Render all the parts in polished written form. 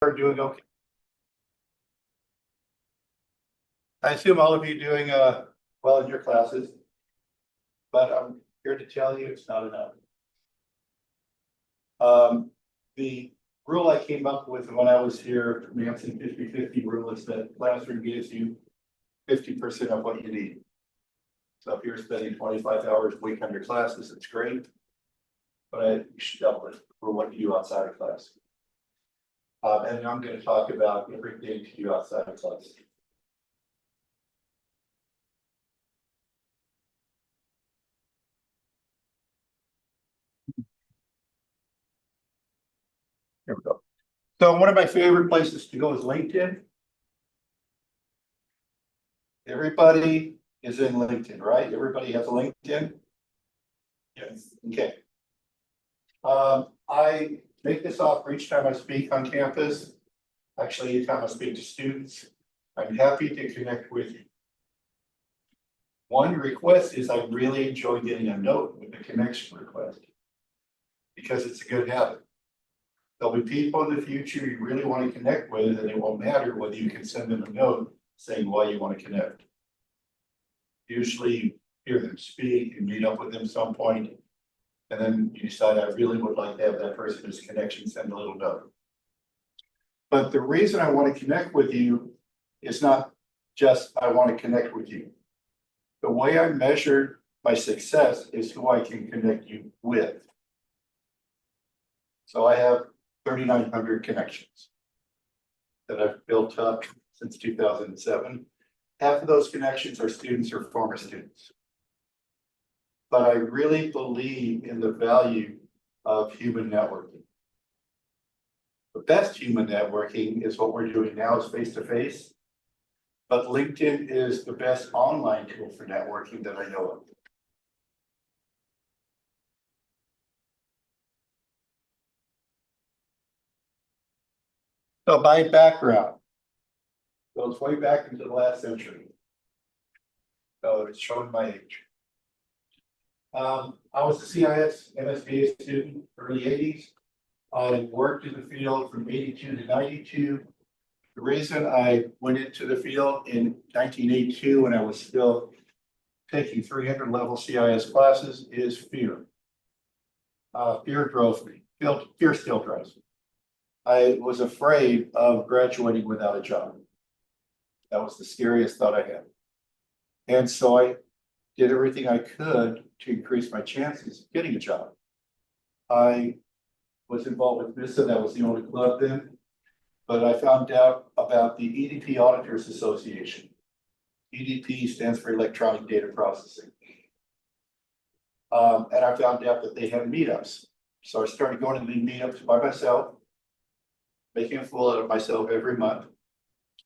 are doing okay. I assume all of you doing well in your classes, but I'm here to tell you it's not enough. The rule I came up with when I was here, Manson 50-50 rule, is that classroom gives you 50% of what you need. So if you're spending 25 hours a week on your classes, it's great. But you should double it for what you do outside of class. And I'm going to talk about everything to do outside of class. Here we go. So one of my favorite places to go is LinkedIn. Everybody is in LinkedIn, right? Everybody has a LinkedIn? Yes. Okay. I make this offer each time I speak on campus. Actually, anytime I speak to students, I'm happy to connect with you. One request is I really enjoy getting a note with a connection request because it's a good habit. There'll be people in the future you really want to connect with, and it won't matter whether you can send them a note saying why you want to connect. Usually you hear them speak, you meet up with them some point, and then you decide I really would like to have that person as a connection, send a little note. But the reason I want to connect with you is not just I want to connect with you. The way I measure my success is who I can connect you with. So I have 3,900 connections that I've built up since 2007. Half of those connections are students or former students. But I really believe in the value of human networking. The best human networking is what we're doing now, is face-to-face. But LinkedIn is the best online tool for networking that I know of. So my background goes way back into the last century. So it's showing my age. I was a CIS MSBA student, early 80s. I worked in the field from 82 to 92. The reason I went into the field in 1982 when I was still taking 300 level CIS classes is fear. Fear drove me. Fear still drives me. I was afraid of graduating without a job. That was the scariest thought I had. And so I did everything I could to increase my chances of getting a job. I was involved with MISA, that was the only club then, but I found out about the EDP Auditors Association. EDP stands for Electronic Data Processing. And I found out that they had meetups. So I started going to the meetups by myself, making a fool out of myself every month.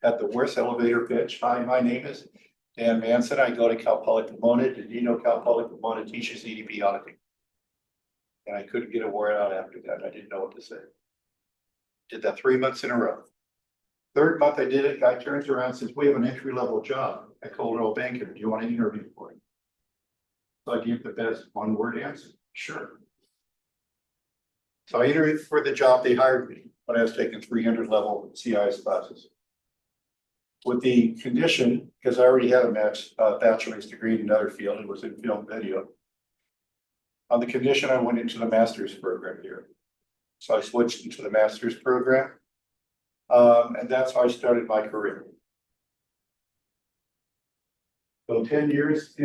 At the worst elevator pitch. Hi, my name is Dan Manson. I go to Cal Poly Pomona. Did you know Cal Poly Pomona teaches EDP auditing? And I couldn't get a word out after that. I didn't know what to say. Did that 3 months in a row. Third month I did it, guy turns around and says, we have an entry-level job at Coldwell Banker. Do you want to interview for it? So I gave the best one-word answer. Sure. So I interviewed for the job. They hired me when I was taking 300 level CIS classes. With the condition, because I already had a bachelor's degree in another field, it was in film video. On the condition I went into the master's program here. So I switched into the master's program. And that's how I started my career. So 10 years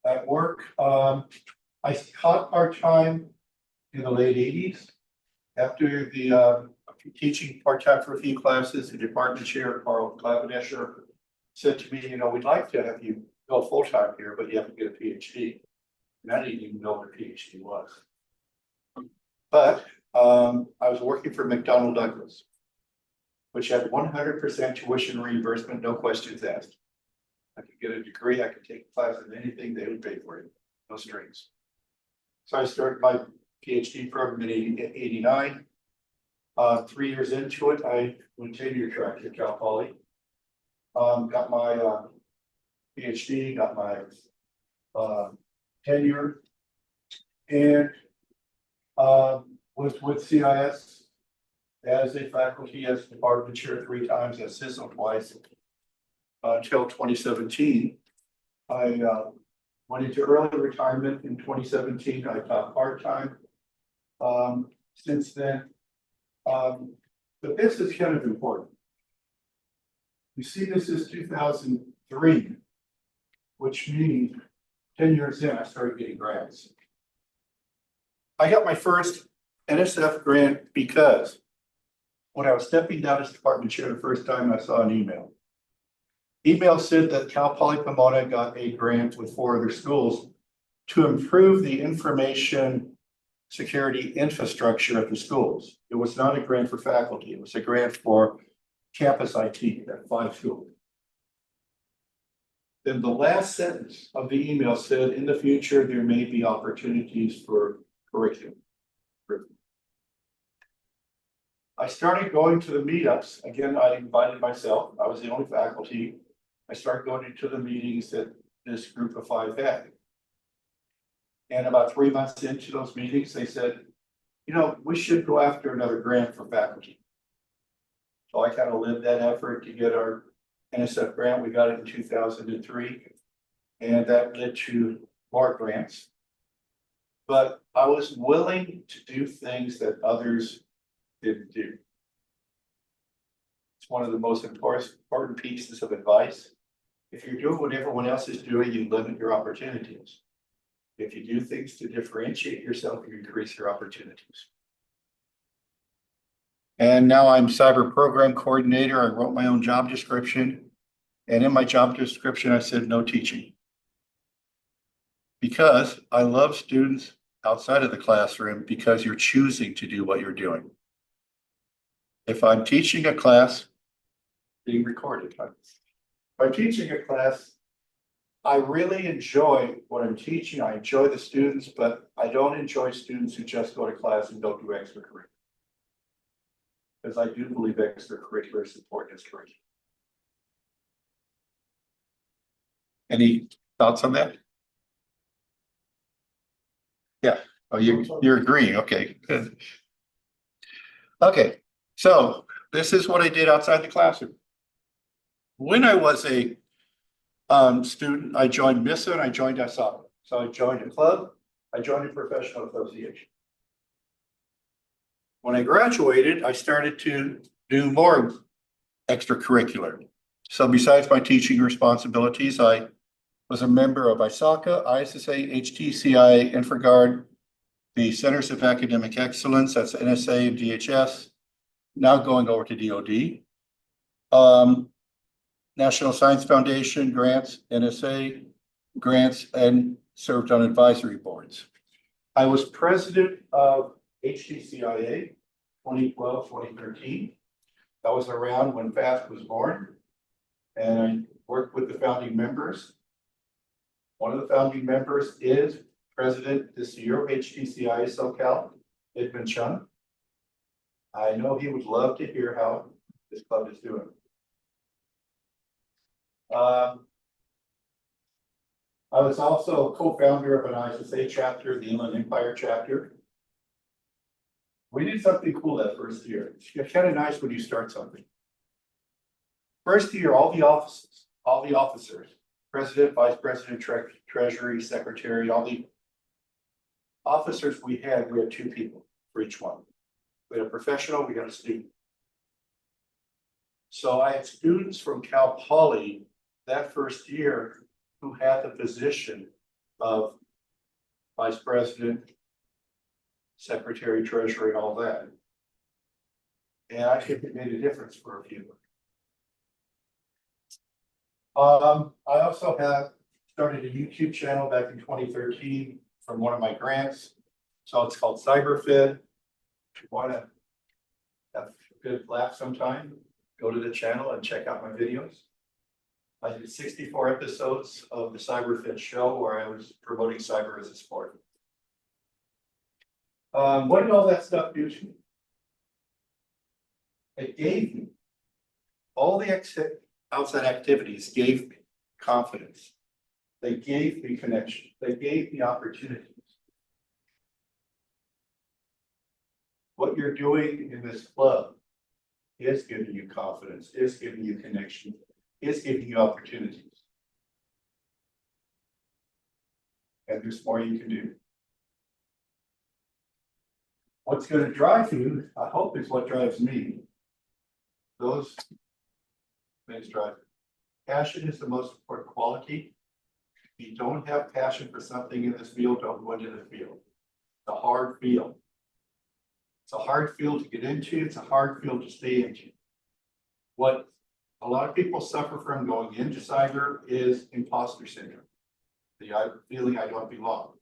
at work. I taught part-time in the late 80s. After the teaching part-time for a few classes, the department chair, Carl Clavinesher, said to me, you know, we'd like to have you go full-time here, but you have to get a PhD. And I didn't even know what a PhD was. But I was working for McDonnell Douglas, which had 100% tuition reimbursement, no questions asked. I could get a degree, I could take a class in anything, they would pay for it, no strings. So I started my PhD program in 89. 3 years into it, I went tenure track at Cal Poly. Got my PhD, got my tenure, and was with CIS as a faculty, as department chair 3 times, as CISO twice. Until 2017, I went into early retirement in 2017. I taught part-time. Since then, but this is kind of important. You see, this is 2003, which means 10 years in, I started getting grants. I got my first NSF grant because when I was stepping down as department chair the first time, I saw an email. Email said that Cal Poly Pomona got a grant with 4 other schools to improve the information security infrastructure at the schools. It was not a grant for faculty. It was a grant for campus IT at 5 schools. Then the last sentence of the email said, in the future, there may be opportunities for curriculum. I started going to the meetups. Again, I invited myself. I was the only faculty. I started going to the meetings that this group of 5 had. And about 3 months into those meetings, they said, you know, we should go after another grant for faculty. So I kind of led that effort to get our NSF grant. We got it in 2003, and that led to more grants. But I was willing to do things that others didn't do. It's one of the most important pieces of advice. If you're doing what everyone else is doing, you limit your opportunities. If you do things to differentiate yourself, you increase your opportunities. And now I'm cyber program coordinator. I wrote my own job description. And in my job description, I said no teaching. Because I love students outside of the classroom because you're choosing to do what you're doing. If I'm teaching a class, being recorded, if I'm teaching a class, I really enjoy what I'm teaching. I enjoy the students, but I don't enjoy students who just go to class and don't do extracurricular. Because I do believe extracurricular is important as curriculum. Any thoughts on that? Yeah. Oh, you're agreeing. Okay, good. Okay, so this is what I did outside the classroom. When I was a student, I joined MISA and I joined ISACA. So I joined a club, I joined a professional association. When I graduated, I started to do more extracurricular. So besides my teaching responsibilities, I was a member of ISACA, ISSA, HTCI, InfraGard, the Centers of Academic Excellence, that's NSA and DHS, now going over to DOD. National Science Foundation grants, NSA grants, and served on advisory boards. I was president of HTCIA 2012, 2013. I was around when FAST was born, and I worked with the founding members. One of the founding members is president this year of HTCIA SoCal, Edmund Chung. I know he would love to hear how this club is doing. I was also co-founder of an ISSA chapter, the Inland Empire chapter. We did something cool that first year. It's kind of nice when you start something. First year, all the officers, president, vice president, treasury, secretary, all the officers we had 2 people for each one. We had a professional, we got a student. So I had students from Cal Poly that first year who had the position of vice president, secretary, treasurer, and all that. And I think it made a difference for a few. I also have started a YouTube channel back in 2013 from one of my grants. So it's called CyberFed. If you want to have a good laugh sometime, go to the channel and check out my videos. I did 64 episodes of the CyberFed show where I was promoting cyber as a sport. What did all that stuff do to me? It gave me all the outside activities gave me confidence. They gave me connection. They gave me opportunities. What you're doing in this club is giving you confidence, is giving you connection, is giving you opportunities. And there's more you can do. What's going to drive you, I hope, is what drives me. Those things drive. Passion is the most important quality. If you don't have passion for something in this field, don't go into the field. It's a hard field. It's a hard field to get into. It's a hard field to stay into. What a lot of people suffer from going into cyber is imposter syndrome. The feeling I don't belong.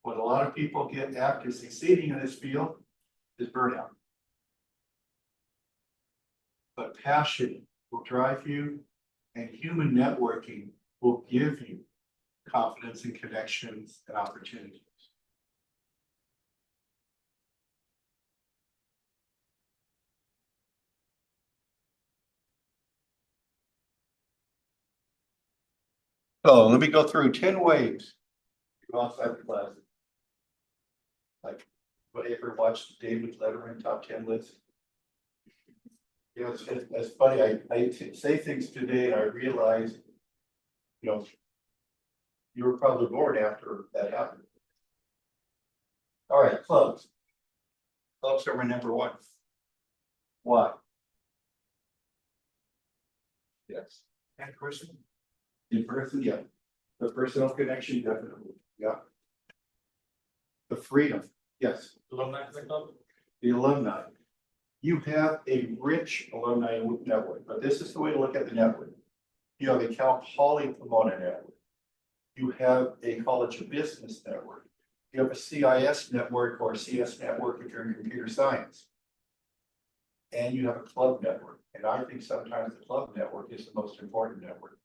What a lot of people get after succeeding in this field is burnout. But passion will drive you, and human networking will give you confidence and connections and opportunities. So let me go through 10 ways to go outside the class. Like, anybody ever watched David Letterman top 10 list? You know, it's funny. I say things today and I realize, you know, you were probably born after that happened. All right, clubs. Clubs are my number one. Why? Yes. And person. In person, yeah. The personal connection, definitely. Yeah. The freedom, yes. Alumni club? The alumni. You have a rich alumni network, but this is the way to look at the network. You have a Cal Poly Pomona network. You have a College of Business network. You have a CIS network or a CS network if you're in computer science. And you have a club network. And I think sometimes the club network is the most important network.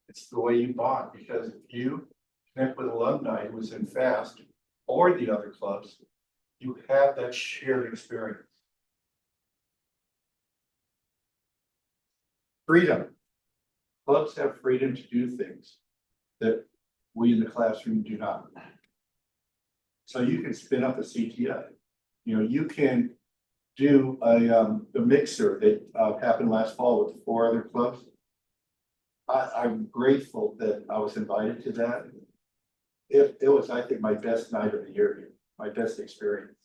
It's the way you bond, because if you connect with alumni who was in FAST or the other clubs, you have that shared experience. Freedom. Clubs have freedom to do things that we in the classroom do not. So you can spin up a CTI. You know, you can do the mixer that happened last fall with 4 other clubs. I'm grateful that I was invited to that. It was, I think, my best night of the year here, my best experience.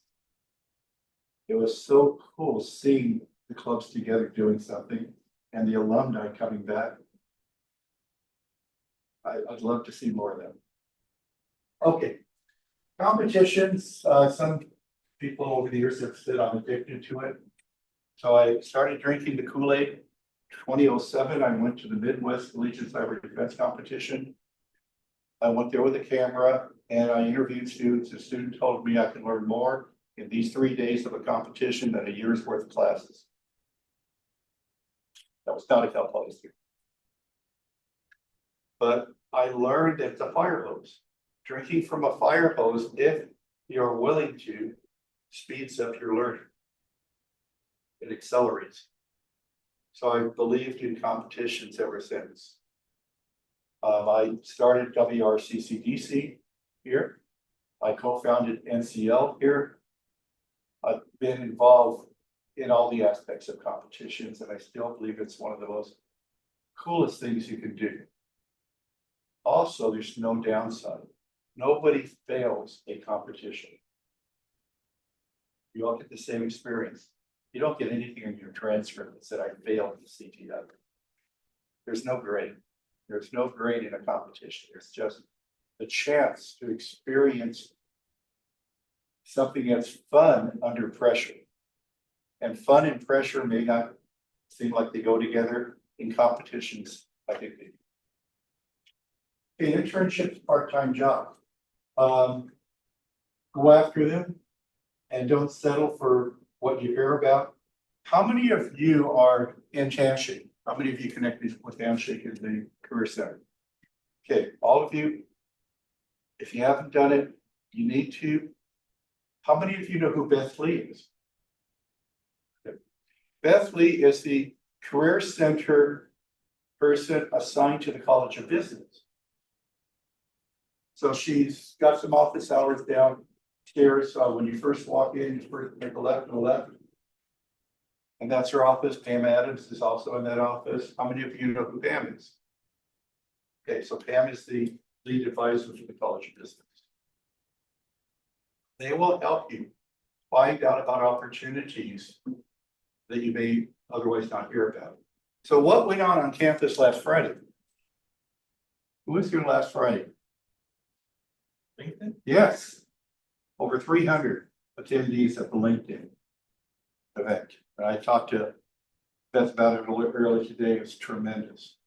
It was so cool seeing the clubs together doing something and the alumni coming back. I'd love to see more of them. Okay, competitions. Some people over the years have said I'm addicted to it. So I started drinking the Kool-Aid. 2007, I went to the Midwest Collegiate Cyber Defense Competition. I went there with a camera and I interviewed students. The student told me I could learn more in these 3 days of a competition than a year's worth of classes. That was not a Cal Poly student. But I learned that the fire hose, drinking from a fire hose, if you're willing to, speeds up your learning. It accelerates. So I've believed in competitions ever since. I started WRCCDC here. I co-founded NCL here. I've been involved in all the aspects of competitions, and I still believe it's one of the most coolest things you can do. Also, there's no downside. Nobody fails a competition. You all get the same experience. You don't get anything in your transcript that said I failed the CTF. There's no grade. There's no grade in a competition. There's just the chance to experience something that's fun under pressure. And fun and pressure may not seem like they go together in competitions. I think they do. Okay, internships, part-time job. Go after them and don't settle for what you hear about. How many of you are in Handshake? How many of you connected with Handshake in the Career Center? Okay, all of you, if you haven't done it, you need to. How many of you know who Beth Lee is? Okay. Beth Lee is the Career Center person assigned to the College of Business. So she's got some office hours downstairs. When you first walk in, you first make a left and a left. And that's her office. Pam Adams is also in that office. How many of you know who Pam is? Okay, so Pam is the lead advisor for the College of Business. They will help you find out about opportunities that you may otherwise not hear about. So what went on campus last Friday? Who was here last Friday? LinkedIn? Yes. Over 300 attendees at the LinkedIn event. And I talked to Beth about it a little earlier today. It was tremendous.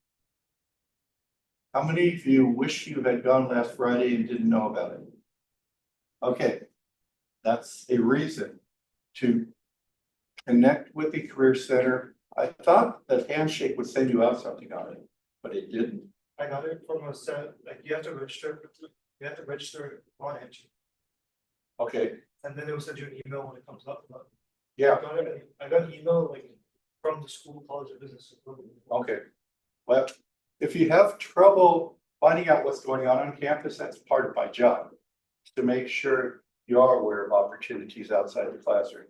How many of you wish you had gone last Friday and didn't know about it? Okay, that's a reason to connect with the Career Center. I thought that Handshake would send you out something on it, but it didn't. I got it from a set, like you have to register on Handshake, Okay, and then it will send you an email when it comes up. But yeah, I got an email like from the school, College of Business. okay. Well, if you have trouble finding out what's going on campus, that's part of my job. To make sure you are aware of opportunities outside the classroom.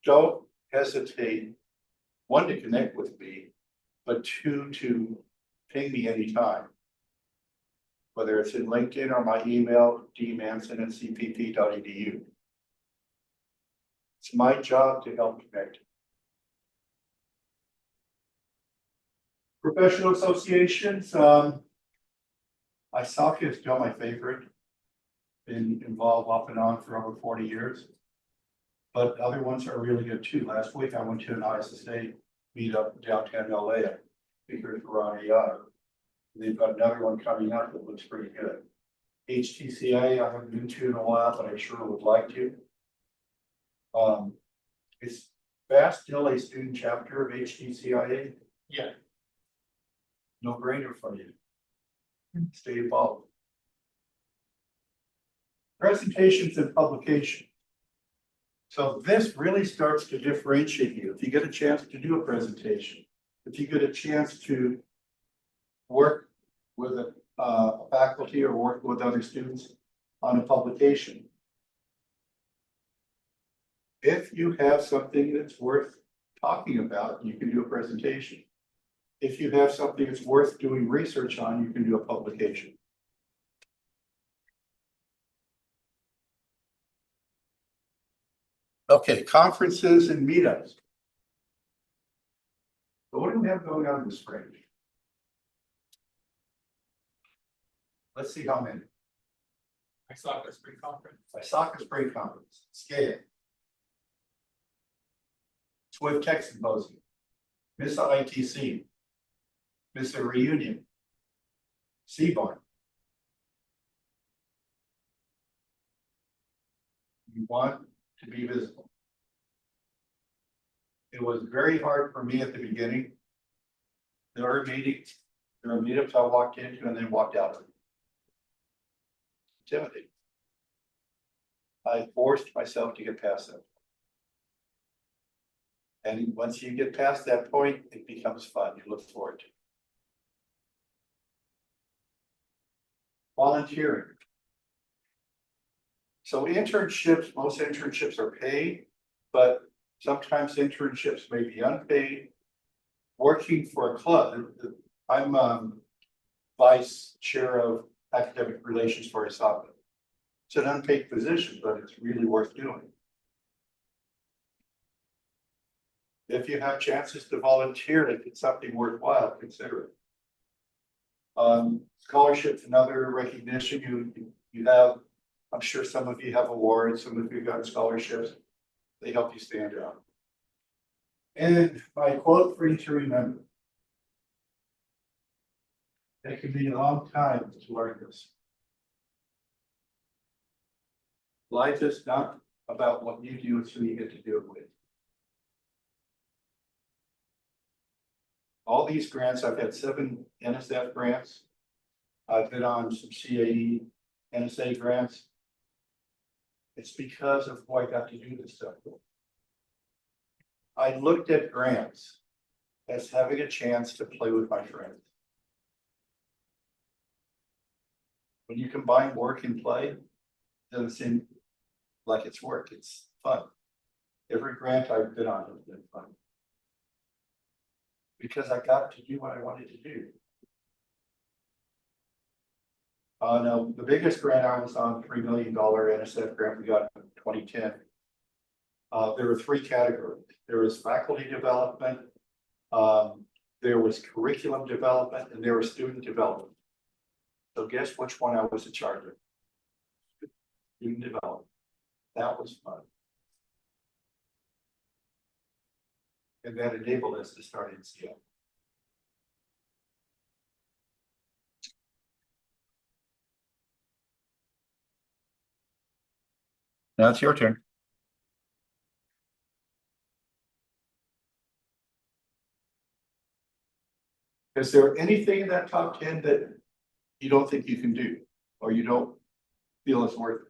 Don't hesitate, one, to connect with me, but two, to ping me anytime. Whether it's in LinkedIn or my email, dmanson@cpp.edu. It's my job to help connect. Professional associations, ISACA is still my favorite. Been involved off and on for over 40 years. But other ones are really good too. Last week I went to an ISSA meetup downtown LA. Speakers were on AI. They've got another one coming up that looks pretty good. HTCA, I haven't been to in a while, but I sure would like to. Is FAST still a student chapter of HTCIA? Yeah. No brainer for you. Stay involved. Presentations and publication. So this really starts to differentiate you. If you get a chance to do a presentation, if you get a chance to work with a faculty or work with other students on a publication. If you have something that's worth talking about, you can do a presentation. If you have something that's worth doing research on, you can do a publication. Okay, conferences and meetups. So what do we have going on this spring? Let's see how many. ISACA Spring Conference. ISACA Spring Conference, Scale. SWIFT Tech Symposium. MISA ITC. MISA Reunion. CBARN. You want to be visible. It was very hard for me at the beginning. There are meetings, there are meetups I walked into and then walked out of. Intimidating. I forced myself to get past that. And once you get past that point, it becomes fun. You look forward to it. Volunteering. So internships, most internships are paid, but sometimes internships may be unpaid. Working for a club, I'm vice chair of academic relations for ISACA. It's an unpaid position, but it's really worth doing. If you have chances to volunteer, if it's something worthwhile, consider it. Scholarships, another recognition you have. I'm sure some of you have awards, some of you got scholarships. They help you stand out. And my quote for you to remember. It can be a long time to learn this. Life is not about what you do, it's who you get to do it with. All these grants, I've had 7 NSF grants. I've been on some CAE, NSA grants. It's because of who I got to do this stuff with. I looked at grants as having a chance to play with my friends. When you combine work and play, it doesn't seem like it's work, it's fun. Every grant I've been on has been fun. because I got to do what I wanted to do. No, the biggest grant I was on, $3 million NSF grant we got in 2010. There were three categories. There was faculty development, there was curriculum development, and there was student development. So guess which one I was in charge of? Student development. That was fun. And that enabled us to start NCO. Now it's your turn. Is there anything in that top 10 that you don't think you can do, or you don't feel it's worth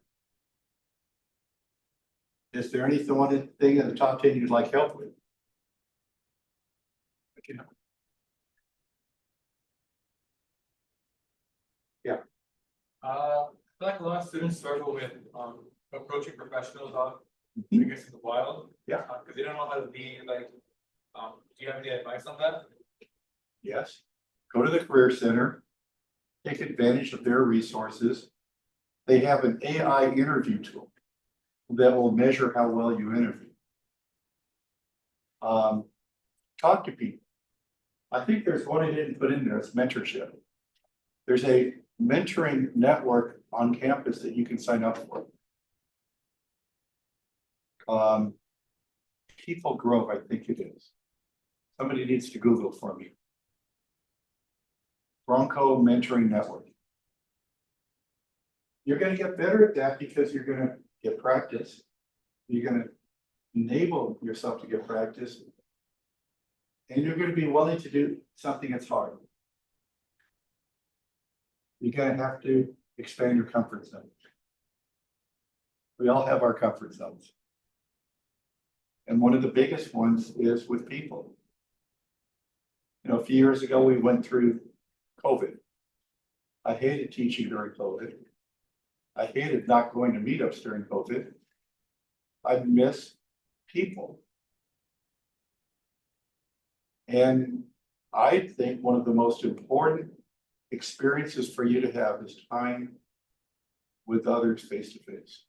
it? Is there anything in the top 10 you'd like help with? Okay. I feel like a lot of students struggle with approaching professionals out, I guess, in the wild. Yeah. Because they don't know how to be like. Do you have any advice on that? Yes. Go to the Career Center. Take advantage of their resources. They have an AI interview tool that will measure how well you interview. Talk to people. I think there's one I didn't put in there, it's mentorship. There's a mentoring network on campus that you can sign up for. People Grove, I think it is. Somebody needs to Google for me. Bronco Mentoring Network. You're going to get better at that because you're going to get practice. You're going to enable yourself to get practice. And you're going to be willing to do something that's hard. You're going to have to expand your comfort zone. We all have our comfort zones. And one of the biggest ones is with people. You know, a few years ago, we went through COVID. I hated teaching during COVID. I hated not going to meetups during COVID. I miss people. And I think one of the most important experiences for you to have is time with others face to face.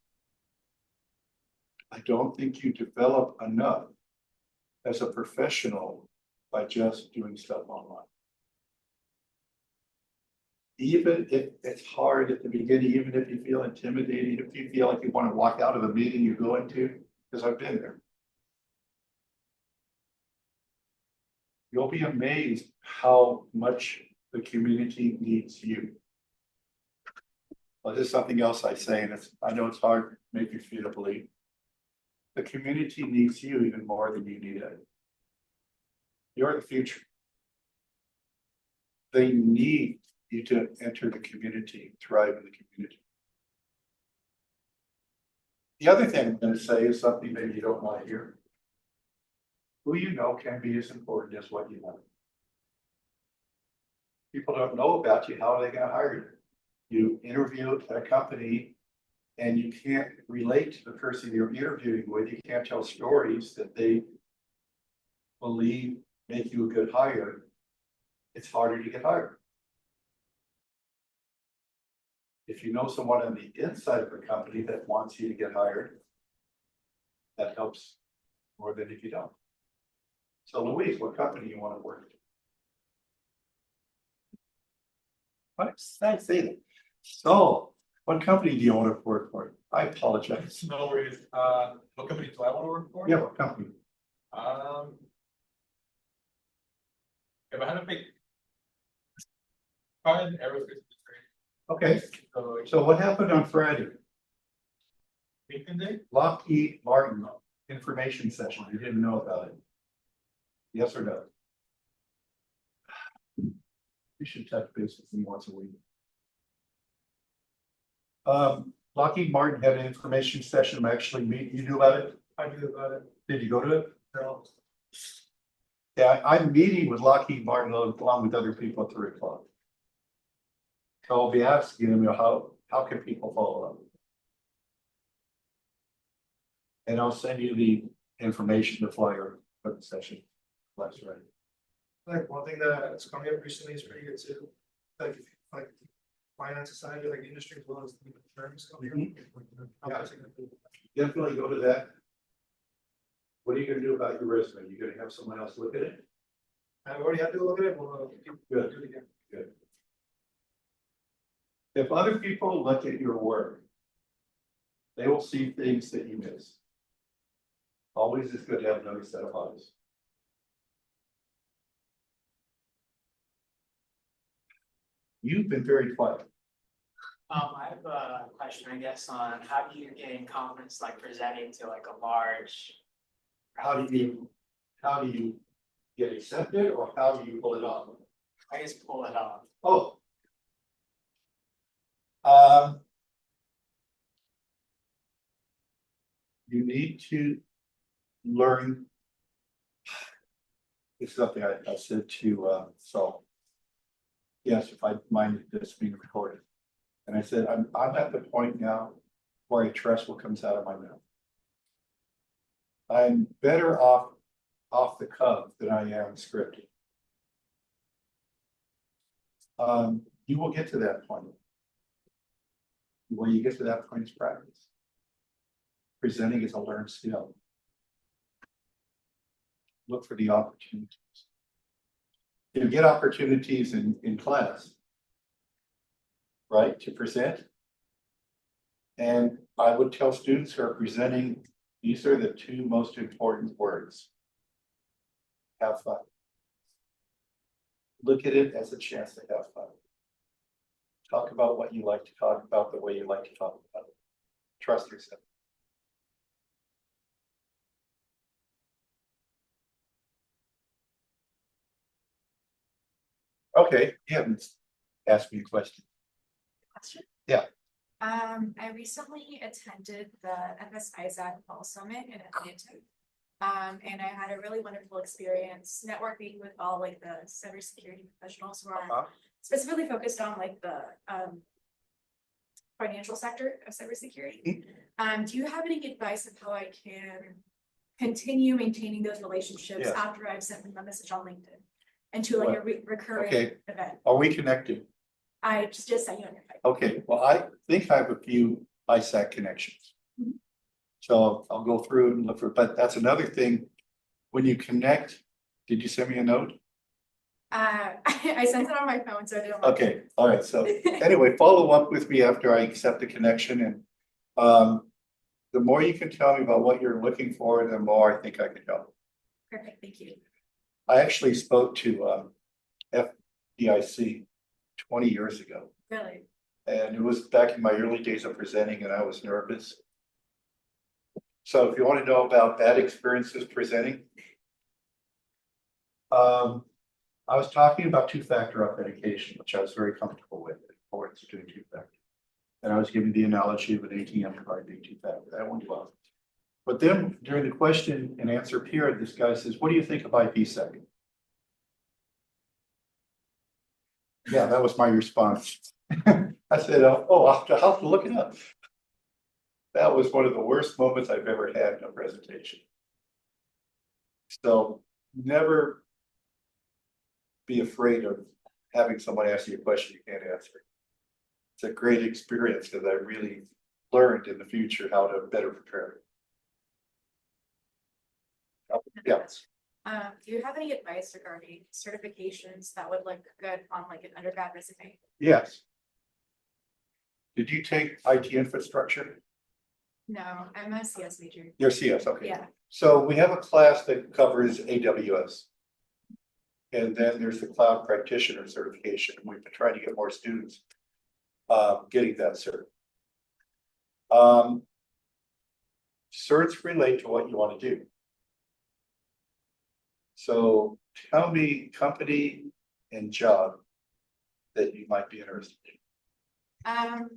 I don't think you develop enough as a professional by just doing stuff online. Even if it's hard at the beginning, even if you feel intimidated, if you feel like you want to walk out of a meeting you go into, because I've been there. You'll be amazed how much the community needs you. Well, this is something else I say, and I know it's hard to make you feel to believe. The community needs you even more than you need it. You're the future. They need you to enter the community, thrive in the community. The other thing I'm going to say is something maybe you don't want to hear. Who you know can be as important as what you know. People don't know about you, how are they going to hire you? You interview at a company and you can't relate to the person you're interviewing with. You can't tell stories that they believe make you a good hire. It's harder to get hired. If you know someone on the inside of the company that wants you to get hired, that helps more than if you don't. So Louise, what company you want to work at? What did I say that? So, what company do you want to work for? I apologize. No worries. What company do I want to work for? Yeah, what company? If I had to pick, probably an aerospace industry. Okay, So so what happened on Friday? weekend day. Lockheed Martin information session. You didn't know about it. Yes or no? You should touch base with me once a week. Lockheed Martin had an information session. Actually, you knew about it? I knew about it. Did you go to it? No. Yeah, I'm meeting with Lockheed Martin along with other people at 3:00. So I'll be asking them, how can people follow up? And I'll send you the information, the flyer for the session. That's right. Like one thing that's coming up recently is pretty good too. Like finance society, like industry as well as the firms coming up. How Yeah. that's gonna be. Definitely go to that. What are you gonna do about your resume? You gonna have someone else look at it? I already had to look at it, we'll Good. do it again. If other people look at your work, they will see things that you miss. Always is good to have another set of eyes. You've been very quiet. I have a question, I guess, on how do you gain confidence, like presenting to like a large. How do you get accepted or how do you pull it off? I guess pull it off. Oh. You need to learn. It's something I said to Saul. Yes, if I minded this being recorded. And I said, I'm at the point now where I trust what comes out of my mouth. I'm better off the cuff than I am scripted. You will get to that point. When you get to that point is practice. Presenting is a learned skill. Look for the opportunities. You get opportunities in class, right, to present. And I would tell students who are presenting, these are the two most important words. Have fun. Look at it as a chance to have fun. Talk about what you like to talk about the way you like to talk about it. Trust yourself. Okay, you haven't asked me a question. Question? Yeah. I recently attended the FS Isaac Fall Summit in Atlanta. And I had a really wonderful experience networking with all like the cybersecurity professionals who are specifically focused on like the financial sector of cybersecurity. Do you have any advice of how I can continue maintaining those relationships Yes. after I've sent them a message on LinkedIn into like a recurring Okay. event? Are we connected? I just sent you on your phone. Okay, well, I think I have a few ISAC connections. Mhm. So I'll go through and look for, but that's another thing. When you connect, did you send me a note? I sent it on my phone, so I didn't. Okay, all right, so anyway, follow up with me after I accept the connection and the more you can tell me about what you're looking for, the more I think I can help. Perfect, thank you. I actually spoke to FDIC 20 years ago. Really? And it was back in my early days of presenting and I was nervous. So if you want to know about bad experiences presenting. I was talking about two-factor authentication, which I was very comfortable with, the importance of doing two-factor. And I was giving the analogy of an ATM card being two-factor, that went well. But then during the question and answer period, this guy says, what do you think of IPsec? Yeah, that was my response. I said, oh, I'll have to look it up. That was one of the worst moments I've ever had in a presentation. So never be afraid of having someone ask you a question you can't answer. It's a great experience because I really learned in the future how to better prepare. Yeah. Do you have any advice regarding certifications that would look good on like an undergrad resume? Yes. Did you take IT infrastructure? No, I'm a CS major. Your CS, okay. Yeah. So we have a class that covers AWS. And then there's the cloud practitioner certification. We've been trying to get more students getting that cert. Certs relate to what you want to do. So tell me company and job that you might be interested in.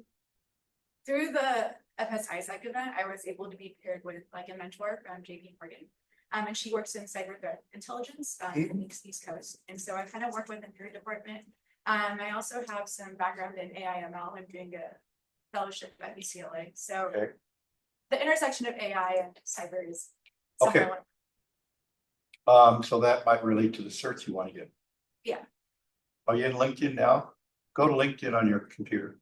Through the FS Isaac event, I was able to be paired with like a mentor from JP Morgan. And she works in cyber threat intelligence in the East Coast. And so I kind of work with the career department. I also have some background in AI/ML. I'm doing a fellowship at UCLA. So the intersection of AI and cyber is something I want. So that might relate to the certs you want to get. Yeah. Are you in LinkedIn now? Go to LinkedIn on your computer.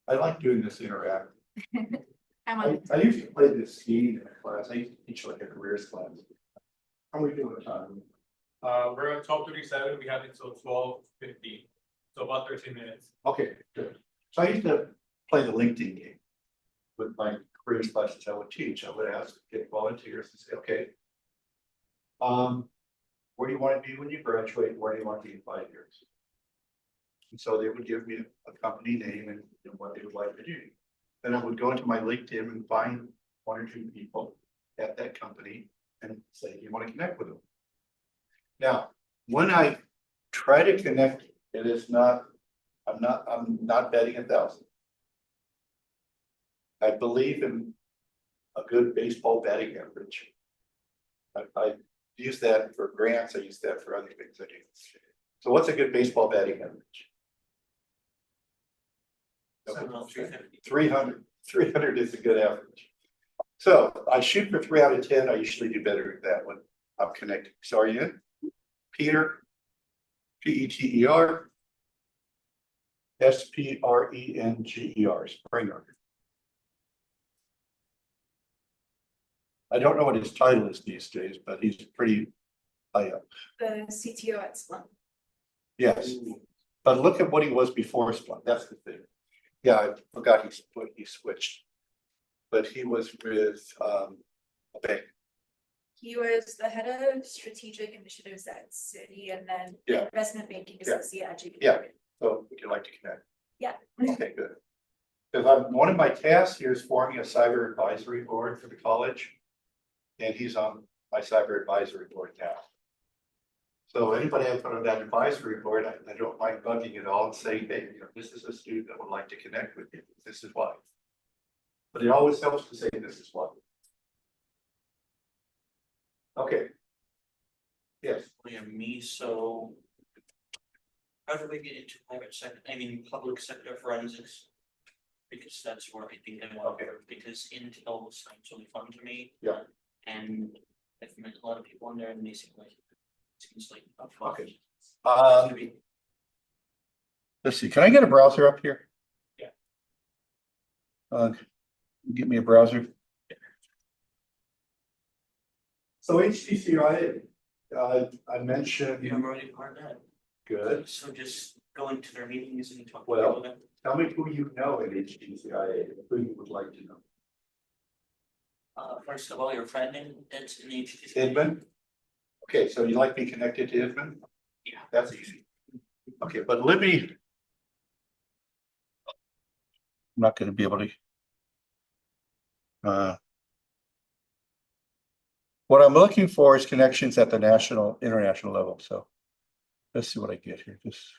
I like doing this interactive. I'm on, I used to play this skiing in a class. I used to teach like a careers class. How are we doing time? We're at 12:37. We have until 12:50, so about 13 minutes. Okay, good. So I used to play the LinkedIn game. With my careers classes I would teach, I would ask, get volunteers and say, okay. Where do you want to be when you graduate? Where do you want to be in 5 years? And so they would give me a company name and what they would like to do. Then I would go into my LinkedIn and find 1 or 2 people at that company and say, you want to connect with them. Now, when I try to connect, it is not, I'm not betting 1,000. I believe in a good baseball batting average. I use that for grants, I use that for other things I do. So what's a good baseball batting average? 300. 300 is a good average. So I shoot for 3 out of 10. I usually do better at that when I'm connecting. So are you in? Peter, Peter, Sprenger. Springer. I don't know what his title is these days, but he's pretty high up. the CTO at Splunk. Yes, but look at what he was before Splunk. That's the thing. Yeah, I forgot he switched, but he was with a bank. He was the head of strategic initiatives at Citi and then Yeah. investment banking Yeah. associate at JP. Yeah. So would you like to connect? Yeah. Okay, good. Because one of my tasks here is forming a cyber advisory board for the college. And he's on my cyber advisory board now. So anybody I put on that advisory board, I don't mind bugging it all and saying, hey, this is a student that would like to connect with you. This is why. But it always helps to say this is why. Okay. Yes. Me, so. How do we get into private sector, public sector forensics? Because that's where I think I want to go, because Intel sounds really fun to me. Yeah. And I've met a lot of people in there and they seem like, seems like. Okay. Let's see, can I get a browser up here? Yeah. Get me a browser. So HTCI, I mentioned. I'm already part of that. Good. So just going to their meetings and talking Well, to them. Tell me who you know at HTCI, who you would like to know. First of all, your friend that's in HTC. Edmund? Okay, so you like me connected to Edmund? Yeah. That's easy. Okay, but let me. I'm not going to be able to. What I'm looking for is connections at the national, international level. So let's see what I get here. Just.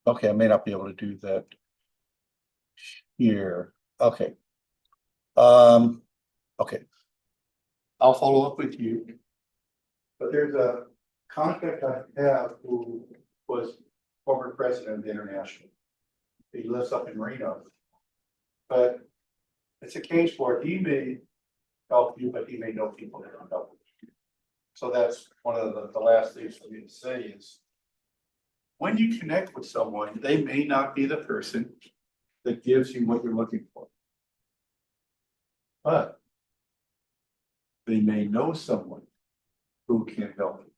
Okay, I may not be able to do that here. Okay. Okay. I'll follow up with you. But there's a contact I have who was former president of the International. He lives up in Reno. But it's a case where he may help you, but he may know people that can help you. So that's one of the last things for me to say is when you connect with someone, they may not be the person that gives you what you're looking for. But they may know someone who can help you.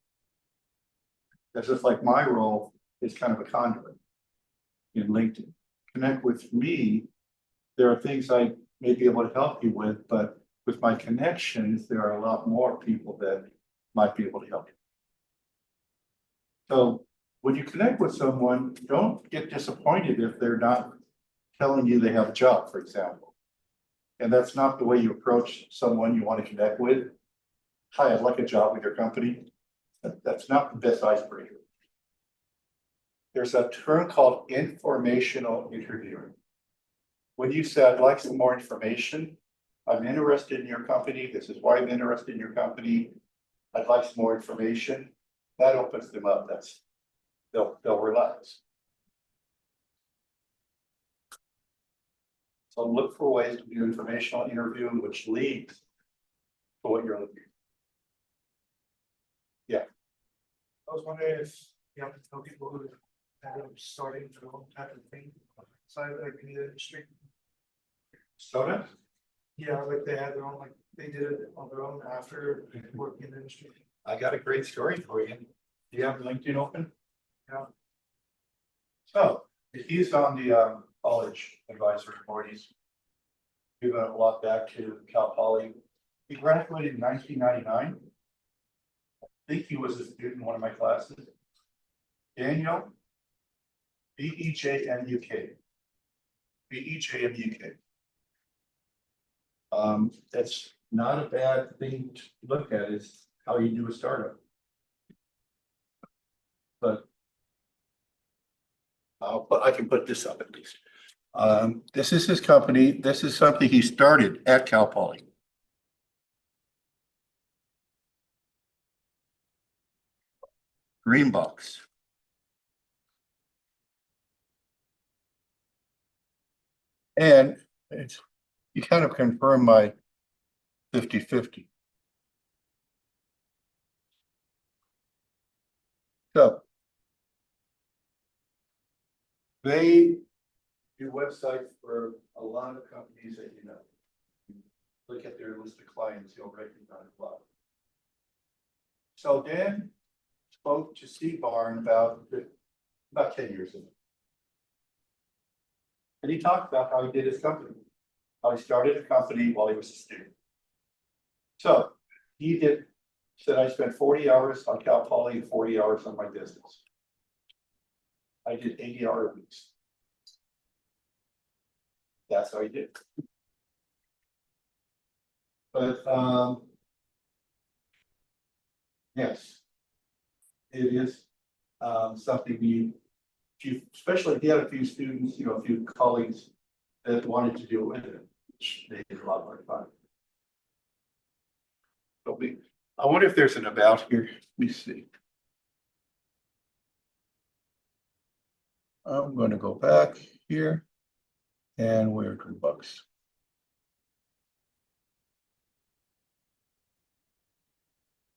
That's just like my role is kind of a conduit in LinkedIn. Connect with me. There are things I may be able to help you with, but with my connections, there are a lot more people that might be able to help you. So when you connect with someone, don't get disappointed if they're not telling you they have a job, for example. And that's not the way you approach someone you want to connect with. Hi, I'd like a job with your company. That's not the best icebreaker. There's a term called informational interviewing. When you say, I'd like some more information, I'm interested in your company. This is why I'm interested in your company. I'd like some more information. That opens them up. They'll relax. So look for ways to do informational interviewing, which leads for what you're looking. I was wondering if you have to tell people who have them starting their own type of thing, side like in the industry. Soda? Yeah, like they had their own, like they did it on their own after working in the industry. I got a great story for you. Do you have LinkedIn open? Yeah. So he's on the college advisory board. He's given a lot back to Cal Poly. He graduated in 1999. I think he was a student in one of my classes. Daniel. B-E-J-M-U-K. B-E-J-M-U-K. That's not a bad thing to look at, is how you do a startup. But I can put this up at least. This is his company. This is something he started at Cal Poly. Green box. And it's, you kind of confirm my 50-50. So they do websites for a lot of companies that you know. Look at their list of clients, you'll recognize a lot. So Dan spoke to Steve Barn about 10 years ago. And he talked about how he did his company, how he started a company while he was a student. So he said, I spent 40 hours on Cal Poly and 40 hours on my business. I did 80-hour weeks. That's how he did it. But yes, it is something especially if you had a few students, a few colleagues that wanted to do it with it, which they did a lot more fun. But I wonder if there's an about here. Let me see. I'm going to go back here, and we're $2.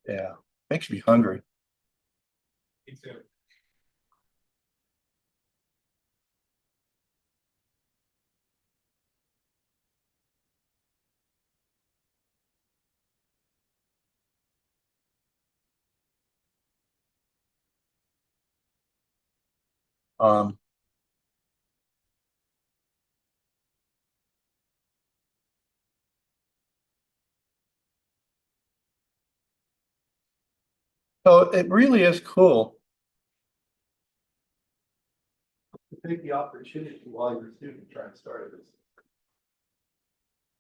Yeah, makes me hungry. Me too. Um, so it really is cool to take the opportunity while you're a student trying to start a business.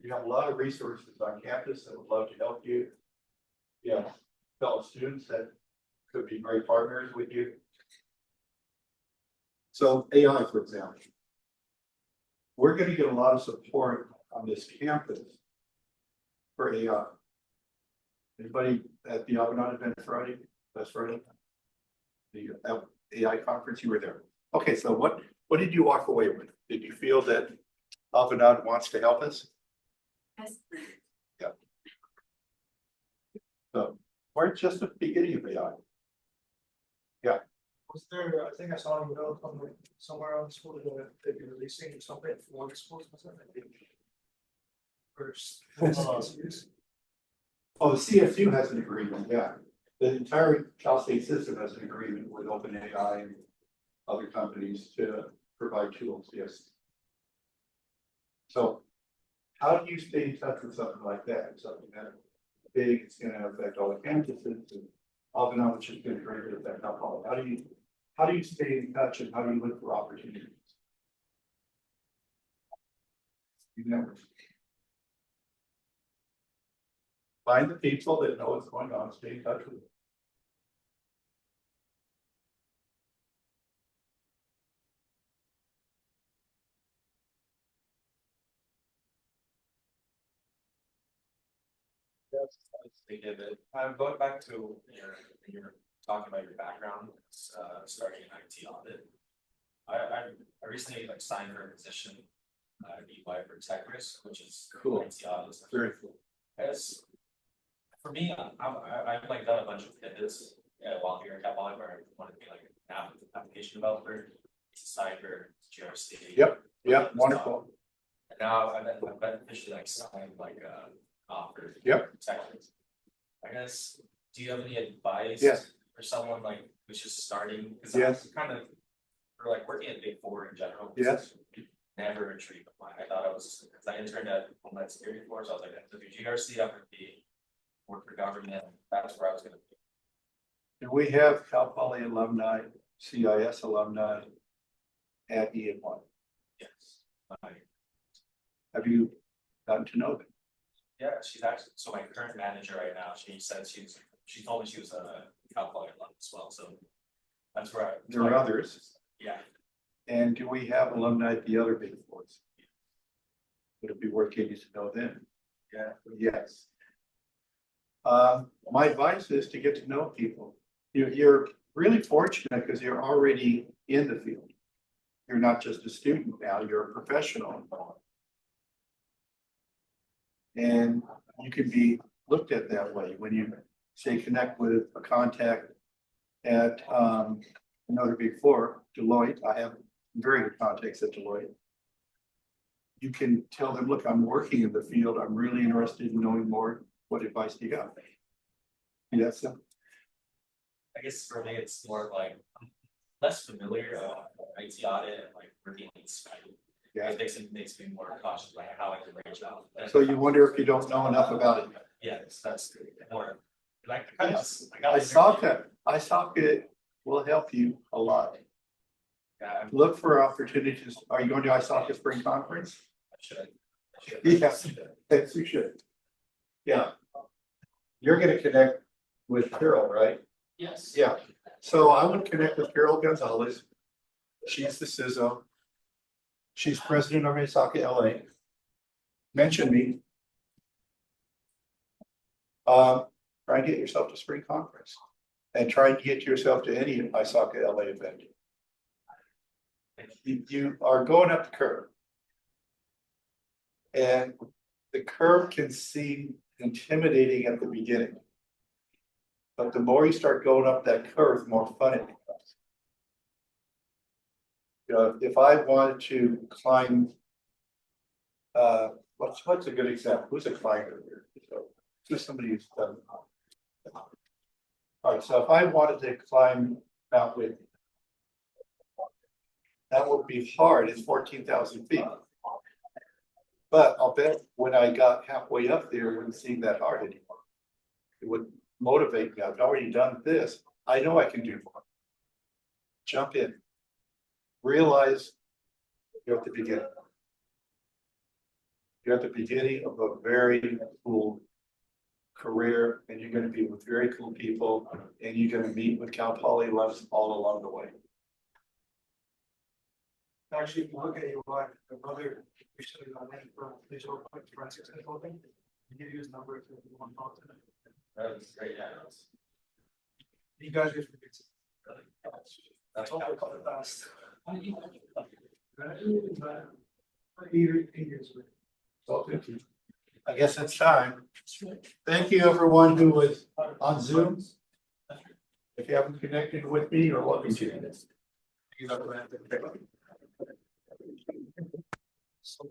You have a lot of resources on campus that would love to help you. You have fellow students that could be great partners with you. So AI, for example, we're going to get a lot of support on this campus for AI. Anybody at the Avenant event Friday? Last Friday? The AI conference, you were there. Okay, so what did you walk away with? Did you feel that Avenant wants to help us? Yes. Yeah. So we're just at the beginning of AI. Was there, I think I saw a note on somewhere on the school that they'd be releasing something for the schools, was that, I think. First. Oh, the CSU has an agreement, yeah. The entire Cal State system has an agreement with OpenAI and other companies to provide tools, yes. So how do you stay in touch with something like that? Something that big, it's gonna affect all the campuses and all the knowledge is gonna greatly affect Cal Poly. How do you stay in touch and how do you look for opportunities? You never. Find the people that know what's going on, stay in touch with them. Yes, they did it. Going back to your talking about your background, starting in IT audit. I recently signed for a position at EY for tech risk, which is Cool. IT audit. Very cool. Yes. For me, I've like done a bunch of pivots, while here at Cal Poly where I wanted to be like an application developer, cyber, GRC. Yep, wonderful. And now I've been officially like signed like offer. Yep. Technically. I guess, do you have any advice? Yes. For someone like who's just starting? Cause Yes. I'm kind of, or like working at Big Four in general. Yes. Never a dream of mine. I thought I was, cause I interned at Homeland Security before, so I was like, to do GRC, I'm gonna be work for government, that's where I was gonna be. Do we have Cal Poly alumni, CIS alumni at EM1? Yes. Have you gotten to know them? Yeah, she's actually, so my current manager right now, she said she told me she was a Cal Poly alum as well, so. That's where I. There are others. Yeah, And do we have alumni at the other big fours? Would it be worth getting to know them? yeah, Yes. My advice is to get to know people. You're really fortunate because you're already in the field. You're not just a student now, you're a professional. And you can be looked at that way when you say connect with a contact at another big four, Deloitte. I have very good contacts at Deloitte. You can tell them, look, I'm working in the field. I'm really interested in knowing more. What advice do you got? Yes. I guess for me, it's more of like, I'm less familiar, IT audit and like working in Skype. Yeah. It makes me more cautious, like how I can reach out. So you wonder if you don't know enough about it. Yes, that's more, like, I kind of just, I got. ISOCA will help you a lot. Yeah, Look for opportunities. Are you going to ISOCA Spring Conference? I should. Yes, yes, you should. Yeah. You're gonna connect with Carol, right? Yes. Yeah. So I would connect with Carol Gonzalez. She's the CISO. She's president of ISOCA LA. Mention me. Try and get yourself to spring conference and try and get yourself to any ISOCA LA event. You are going up the curve. And the curve can seem intimidating at the beginning. But the more you start going up that curve, the more fun it becomes. You know, if I wanted to climb, what's a good example? Who's a climber here? So, who's somebody who's done. All right, so if I wanted to climb Mount Whitney, that would be hard. It's 14,000 feet. But I'll bet when I got halfway up there, it wouldn't seem that hard anymore. It would motivate me. I've already done this. I know I can do more. Jump in. Realize you're at the beginning. You're at the beginning of a very cool career, and you're going to be with very cool people, and you're going to meet with Cal Poly alums all along the way. Actually, if you look at your life, the brother recently got in for digital forensics consulting. You give you his number if you want to talk to him. That was great, yeah. You guys just. That's all all. we call it fast. 8 years. I guess it's time. Thank you, everyone who was on Zoom. If you haven't connected with me or what we do. So